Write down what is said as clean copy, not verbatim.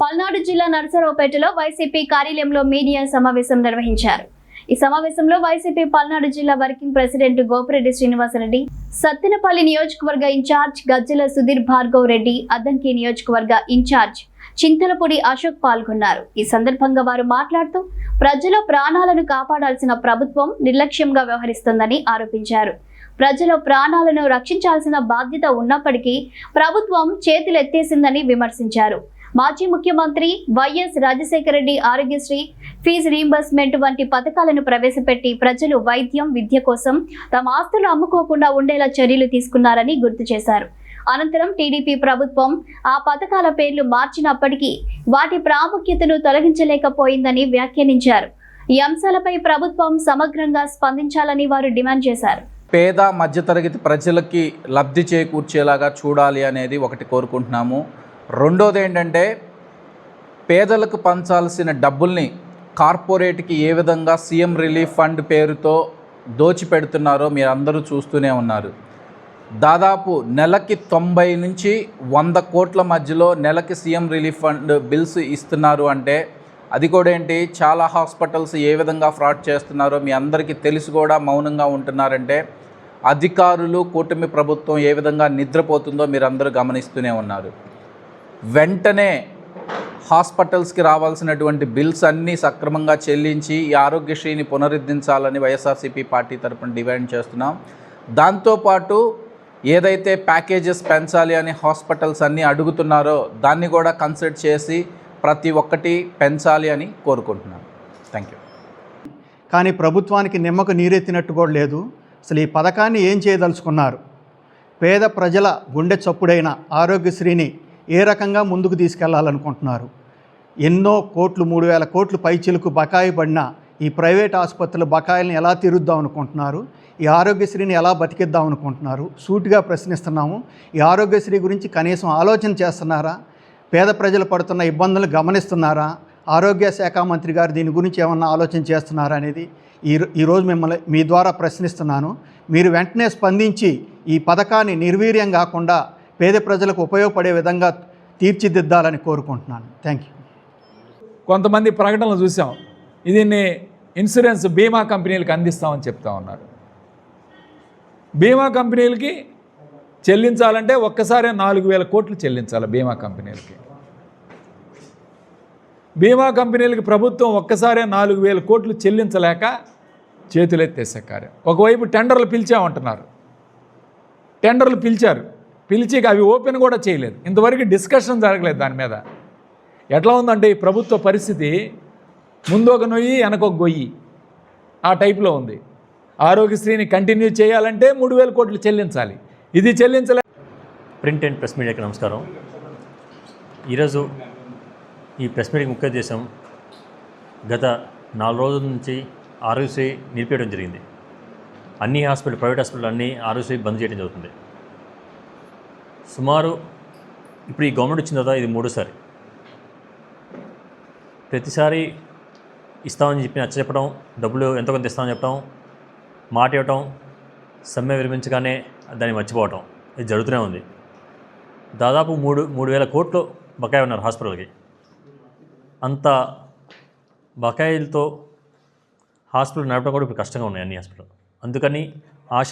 పల్నాడు జిల్లా నరసరావుపేటలో వైసీపీ కార్యాలయంలో మీడియా సమావేశం నిర్వహించారు. ఈ సమావేశంలో వైసీపీ పల్నాడు జిల్లా వర్కింగ్ ప్రెసిడెంట్ గోపిరెడ్డి శ్రీనివాసరెడ్డి, సత్తెనపల్లి నియోజకవర్గ ఇన్ఛార్జ్ గజ్జల సుధీర్ భార్గవ్ రెడ్డి, అద్దంకి నియోజకవర్గ ఇన్ఛార్జ్ చింతలపూడి అశోక్ పాల్గొన్నారు. ఈ సందర్భంగా వారు మాట్లాడుతూ ప్రజల ప్రాణాలను కాపాడాల్సిన ప్రభుత్వం నిర్లక్ష్యంగా వ్యవహరిస్తోందని ఆరోపించారు. ప్రజల ప్రాణాలను రక్షించాల్సిన బాధ్యత ఉన్నప్పటికీ ప్రభుత్వం చేతులెత్తేసిందని విమర్శించారు. మాజీ ముఖ్యమంత్రి YS Rajasekhara Reddy Aarogyasri, fee reimbursement వంటి పథకాలను ప్రవేశపెట్టి ప్రజలు వైద్యం, విద్య కోసం తమ ఆస్తులు అమ్ముకోకుండా ఉండేలా చర్యలు తీసుకున్నారని గుర్తు చేశారు. అనంతరం టీడీపీ ప్రభుత్వం ఆ పథకాల పేర్లు మార్చినప్పటికీ వాటి ప్రాముఖ్యతను తొలగించలేకపోయిందని వ్యాఖ్యానించారు. ఈ అంశాలపై ప్రభుత్వం సమగ్రంగా స్పందించాలని వారు డిమాండ్ చేశారు. పేద మధ్యతరగతి ప్రజలకి లబ్ధి చేకూర్చేలాగా చూడాలి అనేది ఒకటి కోరుకుంటున్నాము. రెండోది ఏంటంటే, పేదలకు పంచాల్సిన డబ్బుల్ని కార్పొరేట్కి ఏ విధంగా సీఎం రిలీఫ్ ఫండ్ పేరుతో దోచిపెడుతున్నారో మీరు అందరూ చూస్తూనే ఉన్నారు. దాదాపు నెలకి 90 నుంచి 100 కోట్ల మధ్యలో నెలకి సీఎం రిలీఫ్ ఫండ్ బిల్స్ ఇస్తున్నారు. అంటే అది కూడా ఏంటి, చాలా హాస్పిటల్స్ ఏ విధంగా ఫ్రాడ్ చేస్తున్నారో మీ అందరికీ తెలిసి కూడా మౌనంగా ఉంటున్నారంటే, అధికారులు, కూటమి ప్రభుత్వం ఏ విధంగా నిద్రపోతుందో మీరు అందరూ గమనిస్తూనే ఉన్నారు. వెంటనే హాస్పిటల్స్కి రావాల్సినటువంటి బిల్స్ అన్నీ సక్రమంగా చెల్లించి ఈ ఆరోగ్యశ్రీని పునరుద్ధరించాలని వైఎస్ఆర్సీపీ పార్టీ తరపున డిమాండ్ చేస్తున్నాం. దాంతోపాటు ఏదైతే ప్యాకేజెస్ పెంచాలి అని హాస్పిటల్స్ అన్నీ అడుగుతున్నారో దాన్ని కూడా కన్సిడర్ చేసి ప్రతి ఒక్కటి పెంచాలి అని కోరుకుంటున్నాను. Thank you. కానీ ప్రభుత్వానికి నిమ్మకు నీరెత్తినట్టు కూడా లేదు. అసలు ఈ పథకాన్ని ఏం చేయదలుచుకున్నారు? పేద ప్రజల గుండె చప్పుడైన ఆరోగ్యశ్రీని ఏ రకంగా ముందుకు తీసుకెళ్లాలనుకుంటున్నారు? ఎన్నో కోట్లు, 3,000 కోట్లు పైచిలకు బకాయి పడిన ఈ ప్రైవేట్ ఆసుపత్రుల బకాయిలను ఎలా తీరుద్దాం అనుకుంటున్నారు? ఈ ఆరోగ్యశ్రీని ఎలా బతికిద్దాం అనుకుంటున్నారు? సూటిగా ప్రశ్నిస్తున్నాము. ఈ ఆరోగ్యశ్రీ గురించి కనీసం ఆలోచన చేస్తున్నారా? పేద ప్రజలు పడుతున్న ఇబ్బందులు గమనిస్తున్నారా? ఆరోగ్య శాఖ మంత్రి గారు దీని గురించి ఏమన్నా ఆలోచన చేస్తున్నారా అనేది ఈరోజు మిమ్మల్ని మీ ద్వారా ప్రశ్నిస్తున్నాను. మీరు వెంటనే స్పందించి ఈ పథకాన్ని నిర్వీర్యం కాకుండా పేద ప్రజలకు ఉపయోగపడే విధంగా తీర్చిదిద్దాలని కోరుకుంటున్నాను. Thank you. కొంతమంది ప్రకటనలు చూసాం, దీన్ని ఇన్సూరెన్స్ బీమా కంపెనీలకు అందిస్తామని చెప్తా ఉన్నారు. బీమా కంపెనీలకి చెల్లించాలంటే ఒక్కసారే 4,000 కోట్లు చెల్లించాలి. బీమా కంపెనీలకి ప్రభుత్వం ఒక్కసారే 4,000 కోట్లు చెల్లించలేక చేతులెత్తేసే కార్యం. ఒకవైపు టెండర్లు పిలిచామంటున్నారు. టెండర్లు పిలిచి అవి ఓపెన్ కూడా చేయలేదు. ఇంతవరకు డిస్కషన్ జరగలేదు దాని మీద. ఎట్లా ఉందంటే ఈ ప్రభుత్వ పరిస్థితి, ముందు ఒక నొయ్యి వెనకొక గొయ్యి, ఆ టైప్లో ఉంది. ఆరోగ్యశ్రీని కంటిన్యూ చేయాలంటే 3,000 కోట్లు చెల్లించాలి. ఇది చెల్లించలే. ప్రింట్ అండ్ ప్రెస్ మీడియాకి నమస్కారం. ఈరోజు ఈ ప్రెస్ మీడియాకి ముఖ్య ఉద్దేశం, గత 4 రోజుల నుంచి ఆరోగ్యశ్రీ నిలిపేయడం జరిగింది. అన్ని హాస్పిటల్, ప్రైవేట్ హాస్పిటల్ అన్నీ ఆరోగ్యశ్రీ బంద్ చేయడం జరుగుతుంది. సుమారు ఇప్పుడు ఈ గవర్నమెంట్ వచ్చిన తర్వాత ఇది 3సారి. ప్రతిసారి ఇస్తామని చెప్పి నచ్చ చెప్పడం, డబ్బులు ఎంతో కొంత ఇస్తామని చెప్పడం, మాట ఇవ్వటం, సమ్మె విరమించగానే దాన్ని మర్చిపోవటం, ఇది జరుగుతూనే ఉంది. దాదాపు 3,000 కోట్లు బకాయి ఉన్నారు హాస్పిటల్కి. అంత బకాయిలతో హాస్పిటల్ నడపడం కూడా ఇప్పుడు కష్టంగా ఉన్నాయి అన్ని హాస్పిటల్. అందుకని ఆశ